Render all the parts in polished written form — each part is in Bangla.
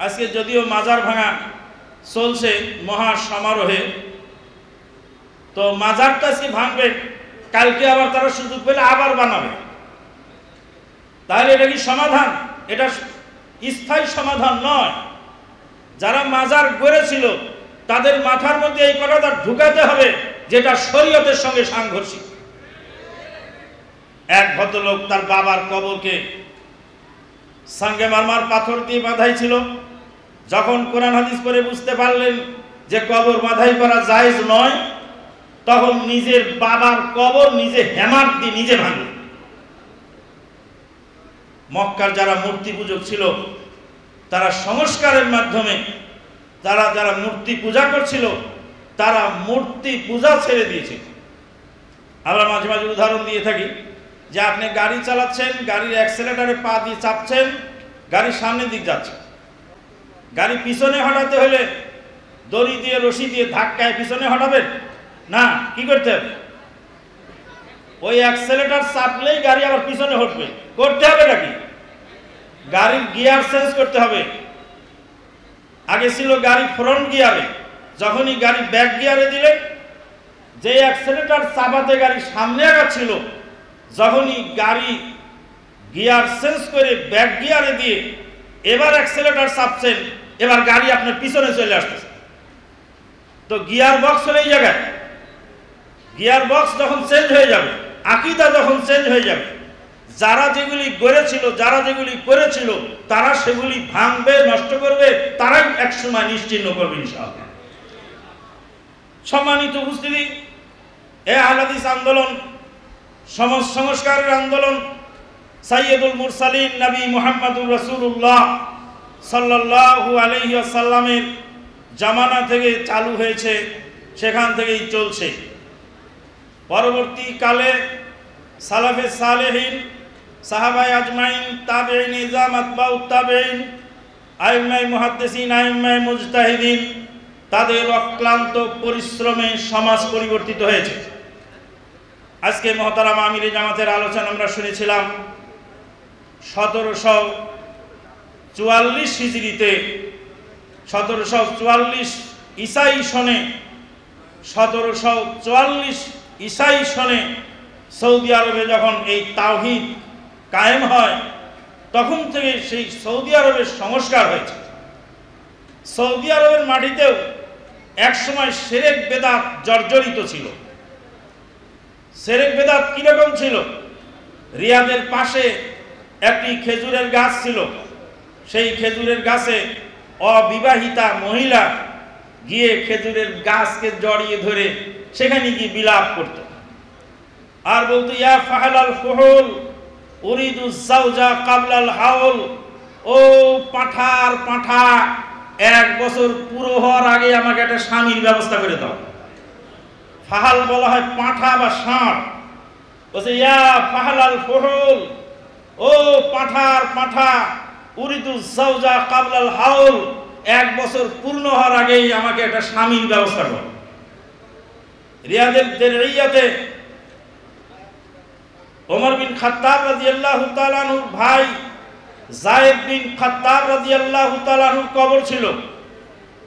আজকে যদিও মাজার ভাঙা চলছে মহা সমারোহে, তো মাজারটা আজকে ভাঙবে, কালকে আবার তারা সুযোগ পেলে আবার বানাবে। তাহলে এটা কি সমাধান? এটা স্থায়ী সমাধান নয়। যারা মাজার গড়েছিল তাদের মাথার মধ্যে এই কথাটা ঢুকাতে হবে যেটা শরীয়তের সঙ্গে সাংঘর্ষিক। এক ভদ্রলোক তার বাবার কবরকে সঙ্গে মারমার পাথর দিয়ে বাঁধাই ছিল। যখন কোরআন হাদিস পড়ে বুঝতে পারলেন যে কবর বাঁধাই করা জায়েজ নয়, তখন নিজের বাবার কবর নিজে হ্যামার দিয়ে নিজে ভাঙলেন। মক্কার যারা মূর্তি পূজক ছিল তারা সংস্কারের মাধ্যমে যারা মূর্তি পূজা করছিল তারা মূর্তি পূজা ছেড়ে দিয়েছে। আমরা মাঝে মাঝে উদাহরণ দিয়ে থাকি যে আপনি গাড়ি চালাচ্ছেন, গাড়ির অ্যাক্সেলেটারে পা দিয়ে চাপছেন, গাড়ির সামনের দিক যাচ্ছে। গাড়ি পিছনে হটাতে হলে দড়ি দিয়ে রশি দিয়ে ধাক্কায় পিছনে হটাবেন না, কি করতে হবে? ওই অ্যাক্সেলেটার চাপলেই গাড়ি আবার পিছনে হটবে। করতে হবে নাকি? গাড়ির গিয়ার চেঞ্জ করতে হবে। আগে ছিল গাড়ি ফ্রন্ট গিয়ারে, যখনই গাড়ি ব্যাক গিয়ারে দিলেন, যে অ্যাক্সেলেটার চাপাতে গাড়ি সামনে আগাচ্ছিল, যখনই গাড়ি গিয়ার চেঞ্জ করে ব্যাক গিয়ারে দিয়ে এবার অ্যাক্সেলেটার চাপছেন, এবার গাড়ি আপনার পিছনে চলে আসতেছে। তো গিয়ার বক্স হলো এই জায়গায়। গিয়ার বক্স যখন চেঞ্জ হয়ে যাবে, আকীদা যখন চেঞ্জ হয়ে যাবে, যারা যেগুলি গড়েছিল, যারা যেগুলি করেছিল, তারা সেগুলি ভাঙবে, নষ্ট করবে, তারাই একসময় নিশ্চিহ্ন করবে ইনশাআল্লাহ। সম্মানিত উপস্থিতি, এই আহলে হাদিস আন্দোলন, সমাজ সংস্কারের আন্দোলন সাইয়্যিদুল মুরসালিন নবী মুহাম্মদুর রাসূলুল্লাহ সাল্লাল্লাহু আলাইহি ওয়াসাল্লামের জামানা থেকে চালু হয়েছে, সেখান থেকেই চলছে। পরবর্তীকালে সালাফে সালেহিন, সাহাবায়ে আজমাইন, তাবেঈন, ইজাম, আতবাউত তাবেঈন, আইম্মায়ে মুহাদ্দিসিন, আইম্মায়ে মুজতাহিদিন, তাদের অক্লান্ত পরিশ্রমে সমাজ পরিবর্তিত হয়েছে। আজকে মহতারাম আমিরে জামাতের আলোচনা আমরা শুনেছিলাম 1744 হিজরিতে, 1744 ঈসাই সনে, 1744 ঈসাই সনে সৌদি আরবে যখন এই তাওহীদ কায়েম হয়, তখন থেকে সেই সৌদি আরবের সংস্কার হয়েছে। সৌদি আরবের মাটিতেও একসময় শিরক বেদাত জর্জরিত ছিল। শিরক বেদাত কিরকম ছিল? রিয়াদের পাশে একটি খেজুরের গাছ ছিল। সেই খেজুরের গাছে অবিবাহিতা মহিলা গিয়ে খেজুরের গাছকে জড়িয়ে ধরে সেখানে গিয়ে বিলাপ করত আর বলতো, ইয়া ফাহালাল ফুহুল উরিদু যাওজা কাবলাল হাউল, ও পাঁঠার পাঁঠা, 1 বছর পুরো হওয়ার আগে আমাকে একটা স্বামীর ব্যবস্থা করে দাও। ফাহাল বলা হয় পাঁঠা বা ষাঁড়। বলছে, ইয়া ফাহালাল ফুহুল, ও পাঁঠার পাঁঠা, উরিদু যাওজা কাবলাল হাউল, 1 বছর পূর্ণ হওয়ার আগেই আমাকে একটা স্বামীর ব্যবস্থা করো। রিয়াদের দেরিয়াতে ওমর বিন খাত্তাব রাদিয়াল্লাহু তাআলা আনহুর ভাই যায়েদ বিন খাত্তাব রাদিয়াল্লাহু তাআলা আনহুর কবর ছিল।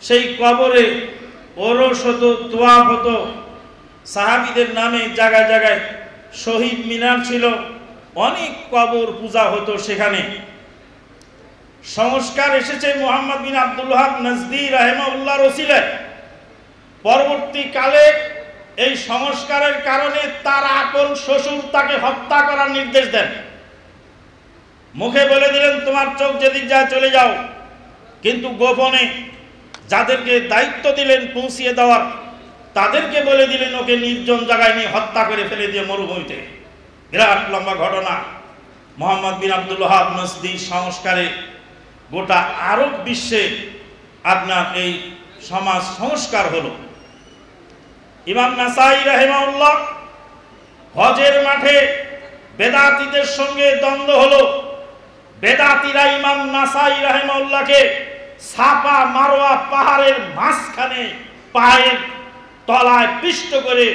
সেই কবরে ওরস হতো, তোয়াফ হতো, সাহাবীদের নামে জায়গায় জায়গায় শহীদ মিনার ছিল, অনেক কবর পূজা হতো সেখানে। সংস্কার এসেছে মুহাম্মদ বিন আব্দুল ওয়াহাব নাজদি রাহিমাহুল্লাহর ওসিলায়। পরবর্তীকালে এই সংস্কারের কারণে তার আপন শ্বশুর তাকে হত্যা করার নির্দেশ দেন। মুখে বলে দিলেন, তোমার চোখ যেদিক যায় চলে যাও, কিন্তু গোপনে যাদেরকে দায়িত্ব দিলেন পৌঁছিয়ে দেওয়ার, তাদেরকে বলে দিলেন ওকে নির্জন জায়গায় নিয়ে হত্যা করে ফেলে দিয়ে মরুভূমিতে। বিরাট লম্বা ঘটনা। মুহাম্মদ বিন আব্দুল ওয়াহাব নাজদি সংস্কারে গোটা আরব বিশ্বে আপনার এই সমাজ সংস্কার হলো। ইমাম নাসাই রাহিমাহুল্লাহ হজের মাঠে বেদাতীদের সঙ্গে দ্বন্দ্ব হলো। বেদাতীরা ইমাম নাসাই রাহিমাহুল্লাহকে সাফা মারওয়া পাহাড়ের মাঝখানে পায়ের তলায় পিষ্ট করে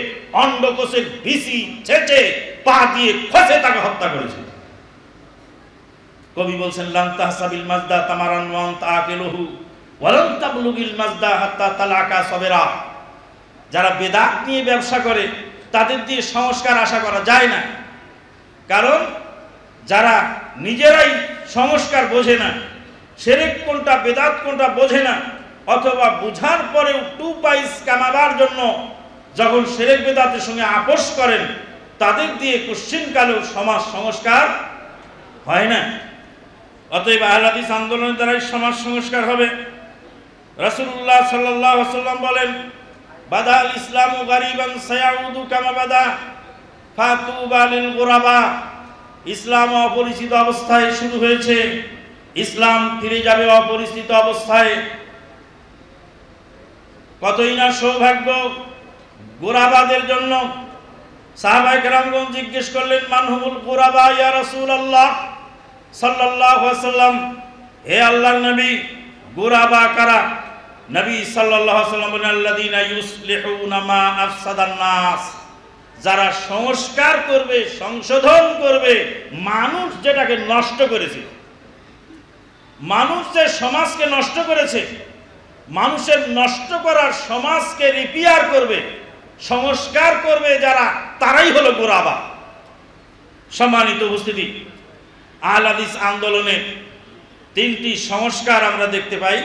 অন্ডকোষের বিসি ছেঁচে পা দিয়ে খসে তাকে হত্যা করেছে। কবি বলছেন লান তাহসাবিল মাজদা তামারান ওয়া আনতা আকিলুহু ওয়া লান তাবলুগিল মাজদা হাত্তা তালাকা সাবিরা। যারা বেদাত নিয়ে ব্যবসা করে তাদের দিয়ে সংস্কার আশা করা যায় না, কারণ যারা নিজেরাই সংস্কার বোঝে না, শিরক কোনটা বেদাত কোনটা বোঝে না, অথবা বুঝার পরেও টু পাইস কামাবার জন্য যখন শিরক বেদাতের সঙ্গে আপোষ করেন, তাদের দিয়ে কুশ্চিনকালেও সমাজ সংস্কার হয় না। অতএব আহলে হাদিস আন্দোলনের দ্বারাই সমাজ সংস্কার হবে। রাসূলুল্লাহ সাল্লাল্লাহু আলাইহি ওয়াসাল্লাম বলেন, বাদাল ইসলামু গারিবান সায়াউদু কামা বাদা ফাতুবা লিল গুরাবা। ইসলাম অপরিচিত অবস্থায় শুরু হয়েছে, ইসলাম ফিরে যাবে অপরিচিত অবস্থায়। কতই না সৌভাগ্য গোরাবাদের জন্য। সাহাবায়ে কেরামগণ জিজ্ঞেস করলেন, মান হুমুল গুরাবা ইয়া রাসূলুল্লাহ সাল্লাল্লাহু আলাইহি ওয়াসাল্লাম, হে আল্লাহর নবী, গুরাবা কারা? নবী সাল্লাল্লাহু আলাইহি ওয়াসাল্লাম বলেন, আল্লাযীনা ইউসলিহুনা মা আফসাদান নাস। যারা সংস্কার করবে, সংশোধন করবে মানুষ যেটাকে নষ্ট করেছে। মানুষ যে সমাজকে নষ্ট করেছে, মানুষের নষ্ট করার সমাজকে রিপেয়ার করবে, সংস্কার করবে যারা, তারাই হলো গোরাবা। সম্মানিত উপস্থিতি, আহলে হাদিস আন্দোলনের তিনটি সংস্কার আমরা দেখতে পাই,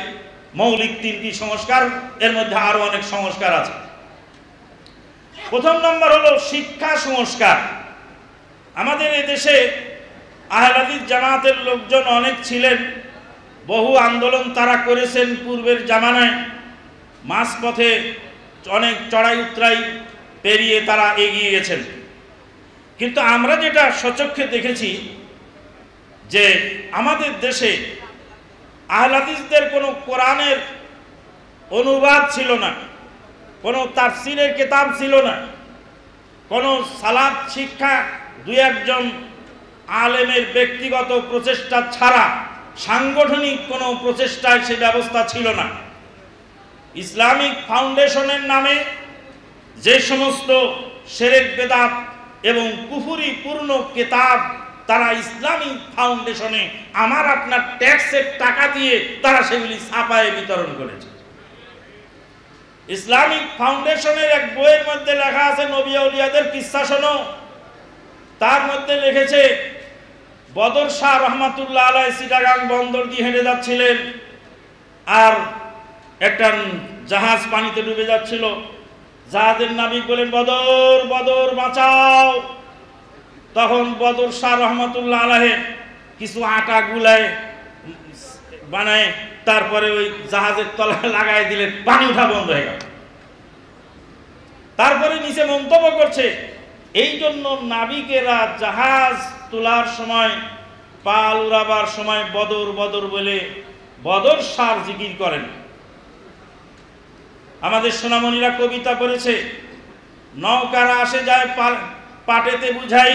মৌলিক তিনটি সংস্কার, এর মধ্যে আরো অনেক সংস্কার আছে। প্রথম নম্বর হলো শিক্ষা সংস্কার। আমাদের এই দেশে আহলে হাদিস জামাতের লোকজন অনেক ছিলেন, বহু আন্দোলন তারা করেছেন পূর্বের জামানায়, মাঝপথে অনেক চড়াই উতরাই পেরিয়ে তারা এগিয়ে গেছেন। কিন্তু আমরা যেটা সচক্ষে দেখেছি যে আমাদের দেশে আহলে হাদিসদের কোনো কোরআনের অনুবাদ ছিল না, কোনো তাফসীরের কিতাব ছিল না, কোনো সালাত শিক্ষা দুই একজন আলেমের ব্যক্তিগত প্রচেষ্টা ছাড়া সাংগঠনিক কোনো প্রচেষ্টায় সে ব্যবস্থা ছিল না। ইসলামিক ফাউন্ডেশনের নামে যে সমস্ত শিরক বেদাত এবং কুফরি পূর্ণ কিতাব তারা ইসলামিক ফাউন্ডেশনে আমার আপনার ট্যাক্সের টাকা দিয়ে তারা সেগুলি ছাপায় বিতরণ করেছে। ইসলামিক ফাউন্ডেশনের এক বইয়ের মধ্যে লেখা আছে নবী আউলিয়াদের কিসসা শোনো। তার মধ্যে লিখেছে বদর শাহ রহমাতুল্লাহ আলাইহি চিটাগাং বন্দর দিয়ে হেঁটে যাচ্ছিলেন, আর একটা জাহাজ পানিতে ডুবে যাচ্ছিল। জাহাজের নাবিক বলেন, বদর বদর বাঁচাও। তখন বদর শাহ রহমাতুল্লাহ আলাইহি কিছু আটা গুলায় বানায় তারপরে ওই জাহাজের তলায় লাগাই দিলেন, পানি উঠা বন্ধ হয়ে গেল। তারপরে নিচে মন্তব্য করছে, এই জন্য নাবিকেরা জাহাজ তোলার সময়, পাল উড়াবার সময় বদর বদর বলে বদর শাহ জিকির করেন। আমাদের সোনামণিরা কবিতা করেছে, নৌকারা আসে যায় পাটেতে বুঝাই,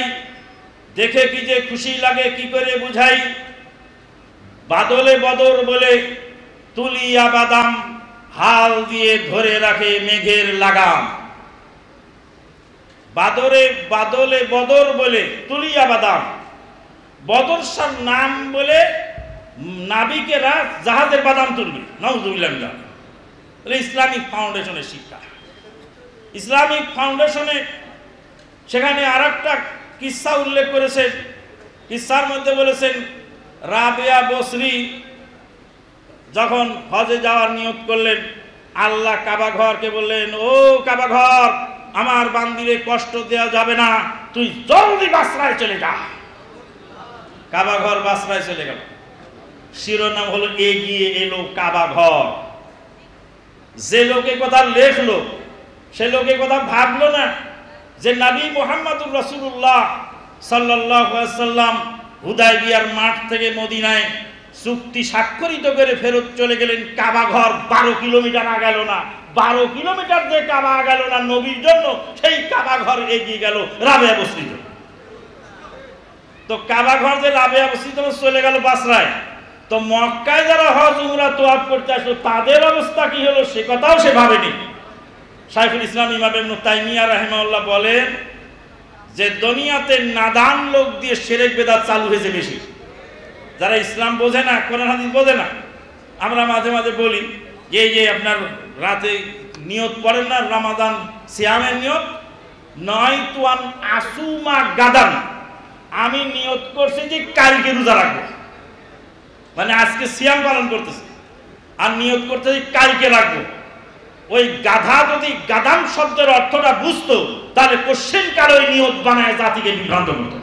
দেখে কি যে খুশি লাগে কি করে বুঝাই, বাদলে বদর বলে তুলিয়া বাদাম, হাল দিয়ে ধরে রাখে মেঘের লাগাম। বাদলে বদর বলে তুলিয়া বাদাম, বদর শাহ নাম বলে নাবিকেরা জাহাজের বাদাম তুলবে। নাউযুবিল্লাহ। ইসলামিক ফাউন্ডেশনের শিক্ষা। ইসলামিক ফাউন্ডেশনে সেখানে আরেকটা কিসসা উল্লেখ করেছেন। কিসসার মধ্যে বলেছেন, রাবেয়া বসরি যখন হজে যাওয়ার নিয়ত করলেন, আল্লাহ কাবা ঘরকে বললেন, ও কাবা ঘর, আমার বান্দিরে কষ্ট দেওয়া যাবে না, তুই জলদি বাসরায় চলে যা। কাবা ঘর বাসরায় চলে গেল। শিরোনাম হলো এগিয়ে এলো কাবা ঘর। যে লোকে কথা লেখলো সে লোকে কথা ভাবলো না যে নবী মুহাম্মদুর রাসূলুল্লাহ সাল্লাল্লাহু আলাইহি ওয়াসাল্লাম হুদায়বিয়ার মাঠ থেকে মদিনায় চুক্তি স্বাক্ষরিত করে ফেরত চলে গেলেন। কাবা ঘর 12 কিলোমিটার আগেল না, 12 কিলোমিটার যে কাবা আগেল না নবীর জন্য, সেই কাবা ঘর এগিয়ে গেল রাবেয়া বসরির জন্য। তো কাবা ঘর যে রাবেয়া বসরির জন্য চলে গেল বাসরায়, তো মক্কায় যারা হজ উমরা তোয়াফ করতে আসলো তাদের অবস্থা কি হলো সে কথাও সে ভাবেনি। শাইখুল ইসলাম ইমাম ইবনে তাইমিয়া রাহিমাহুল্লাহ বলেন যে দুনিয়াতে নাদান লোক দিয়ে শিরক বেদাত চালু হয়েছে বেশি। যারা ইসলাম বোঝে না, কোরআন হাদিস বোঝে না, আমরা মাঝে মাঝে বলি যে এই যে আপনার রাতে নিয়ত করেন না রমাদান সিয়ামের নিয়ত, নয়তুয়ান আসুমা গাদান, আমি নিয়ত করছি যে কালকে রোজা রাখবো, মানে আজকে সিয়াম পালন করতেছি আর নিয়ত করতেছি কালকে রাখবো। ওই গাধা যদি গাদান শব্দের অর্থটা বুঝতো তাহলে কোশ্চেন কার ওই নিয়ত বানায় জাতিকে বিভ্রান্ত করতো।